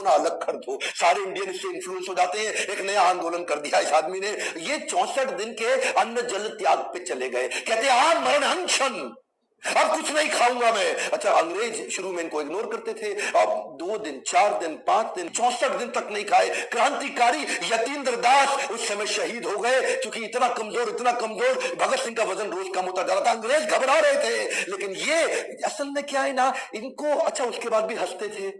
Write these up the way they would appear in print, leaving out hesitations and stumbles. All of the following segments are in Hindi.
ना अलग कर दो, सारे इंडियन इससे इन्फ्लुएंस हो जाते हैं। एक नया आंदोलन कर दिया इस आदमी ने। ये 64 दिन के अन्न जल त्याग पे चले गए, कहते हैं मरण अनशन, अब कुछ नहीं खाऊंगा मैं। अच्छा, अंग्रेज शुरू में इनको इग्नोर करते थे, अब 2 दिन 4 दिन 5 दिन 64 दिन तक नहीं खाए। क्रांतिकारी यतीन्द्र दास उस समय शहीद हो गए, क्योंकि इतना कमजोर भगत सिंह का वजन रोज कम होता जा रहा था। अंग्रेज घबरा रहे थे, लेकिन ये असल में क्या है ना, इनको अच्छा उसके बाद भी हंसते थे,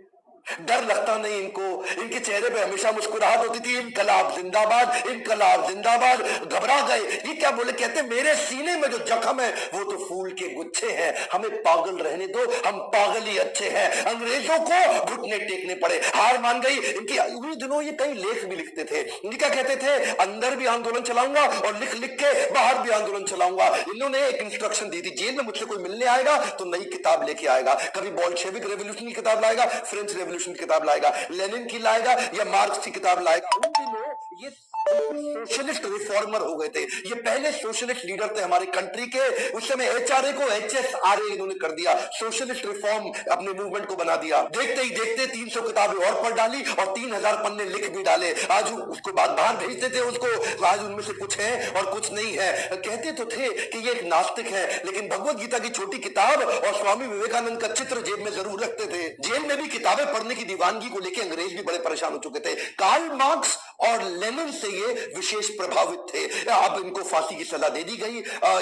डर लगता नहीं इनको, इनके चेहरे पे हमेशा मुस्कुराहट होती थी। इनकलाब जिंदाबाद, इनकलाब जिंदाबाद। घबरा गए, ये क्या बोले, कहते मेरे सीने में जो जख्म है वो तो फूल के गुच्छे हैं, हमें पागल रहने दो, हम पागल ही अच्छे हैं। अंग्रेजों को घुटने टेकने पड़े, हार मान गई इनकी। उन दिनों ये कई लेख भी लिखते थे, इनका क्या कहते थे, अंदर भी आंदोलन चलाऊंगा और लिख लिख के बाहर भी आंदोलन चलाऊंगा। इन्होंने एक इंस्ट्रक्शन दी थी, जेल में मुझसे कोई मिलने आएगा तो नई किताब लेके आएगा, कभी बॉल्शेविक रेवोल्यूशन की किताब लाएगा, फ्रेंच रेवोल्यूशन की किताब लाएगा, लेनिन की लाएगा या मार्क्स की किताब लाएगा। उन दिनों ये सोशलिस्ट रिफॉर्मर हो गए थे, ये पहले सोशलिस्ट लीडर थे हमारे कंट्री के। उस समय एचआरए को एचएसआरए इन्होंने कर दिया, सोशलिस्ट रिफॉर्म अपने मूवमेंट को बना दिया। देखते ही देखते 300 किताबें और पढ़ डाली और 3000 पन्ने लिख भी डाले। आज उसको बाद बाहर भेजते थे उसको, आज उनमें से कुछ है और कुछ नहीं है। कहते तो थे कि ये एक नास्तिक है, लेकिन भगवत गीता की छोटी किताब और स्वामी विवेकानंद का चित्र जेब में जरूर रखते थे। जेल में भी किताबें पढ़ने की दीवानगी को लेकर अंग्रेज भी बड़े परेशान हो चुके थे। कार्ल मार्क्स और लेनिन से ये विशेष प्रभावित थे। अब इनको फांसी की सलाह दे दी गई।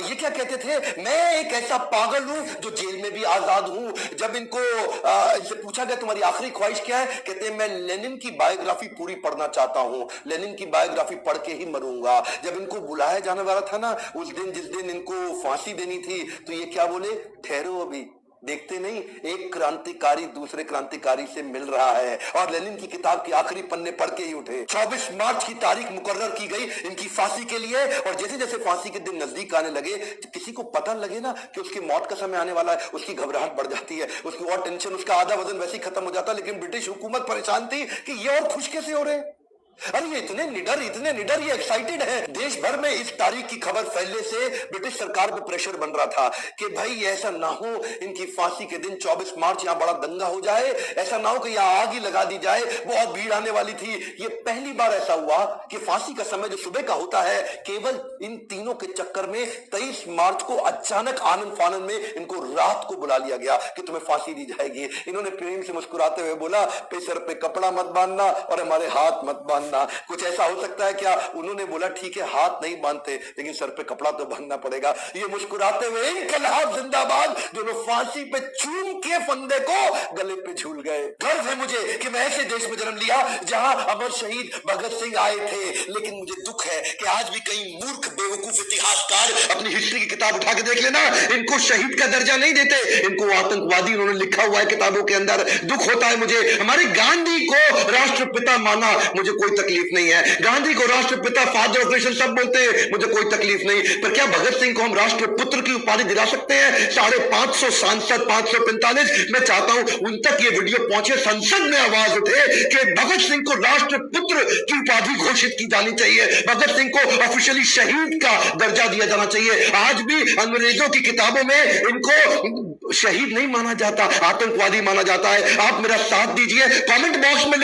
ये क्या कहते थे, मैं एक ऐसा पागल हूं जो जेल में भी आजाद हूं। जब इनको इनसे पूछा गया तुम्हारी आखिरी ख्वाहिश क्या है, कहते हैं मैं लेनिन की बायोग्राफी पूरी पढ़ना चाहता हूं, लेनिन की बायोग्राफी पढ़ के ही मरूंगा। जब इनको बुलाया जाने वाला था ना, उस दिन जिस दिन इनको फांसी देनी थी, तो ये क्या बोले, ठहरो अभी, देखते नहीं एक क्रांतिकारी दूसरे क्रांतिकारी से मिल रहा है। और लेनिन की किताब के आखिरी पन्ने पढ़ के ही उठे। 24 मार्च की तारीख मुकर्रर की गई इनकी फांसी के लिए। और जैसे जैसे फांसी के दिन नजदीक आने लगे, किसी को पता लगे ना कि उसकी मौत का समय आने वाला है, उसकी घबराहट बढ़ जाती है, उसकी और टेंशन, उसका आधा वजन वैसे ही खत्म हो जाता। लेकिन ब्रिटिश हुकूमत परेशान थी कि ये और खुश कैसे हो रहे, अरे ये इतने निडर, ये एक्साइटेड है। देश भर में इस तारीख की खबर फैलने से ब्रिटिश सरकार पे प्रेशर बन रहा था कि भाई ऐसा ना हो इनकी फांसी के दिन 24 मार्च यहां बड़ा दंगा हो जाए, ऐसा ना हो कि यहां आग ही लगा दी जाए, बहुत भीड़ आने वाली थी। ये पहली बार ऐसा हुआ कि फांसी का समय जो सुबह का होता है, केवल इन तीनों के चक्कर में 23 मार्च को अचानक आनंद फानंद में इनको रात को बुला लिया गया कि तुम्हें फांसी दी जाएगी। इन्होंने प्रेम से मुस्कुराते हुए बोला, सर पे कपड़ा मत बांधना और हमारे हाथ मत बांधना। कुछ ऐसा हो सकता है क्या, उन्होंने बोला ठीक है हाथ नहीं बांधते लेकिन सर पे कपड़ा तो बांधना पड़ेगा। ये मुस्कुराते हुए इनकलाब जिंदाबाद दोनों फांसी पे चूम के फंदे को गले पे झूल गए। गर्व है मुझे कि मैं ऐसे देश में जन्म लिया जहां अमर शहीद भगत सिंह आए थे। लेकिन मुझे दुख है कि आज भी कई मूर्ख बेवकूफ इतिहासकार अपनी हिस्ट्री की किताब उठा के देख लेना, इनको शहीद का दर्जा नहीं देते, इनको आतंकवादी उन्होंने लिखा हुआ है किताबों के अंदर। दुख होता है मुझे। हमारे गांधी को राष्ट्रपिता माना, मुझे कोई तकलीफ नहीं है। गांधी को राष्ट्रपिता, फादर ऑफ नेशन सब बोलते हैं, मुझे कोई तकलीफ नहीं। पर क्या भगत सिंह को हम राष्ट्रपुत्र की उपाधि दिला सकते हैं? 550 सांसद, 545, मैं चाहता हूं उन तक ये वीडियो पहुंचे, संसद में आवाज उठे कि भगत सिंह को राष्ट्रपुत्र की उपाधि घोषित की जानी चाहिए, भगत सिंह को ऑफिशियली शहीद का दर्जा दिया जाना चाहिए। आज भी अंग्रेजों की किताबों में इनको शहीद नहीं माना जाता, आतंकवादी माना जाता है। आप मेरा साथ दीजिए, कमेंट बॉक्स में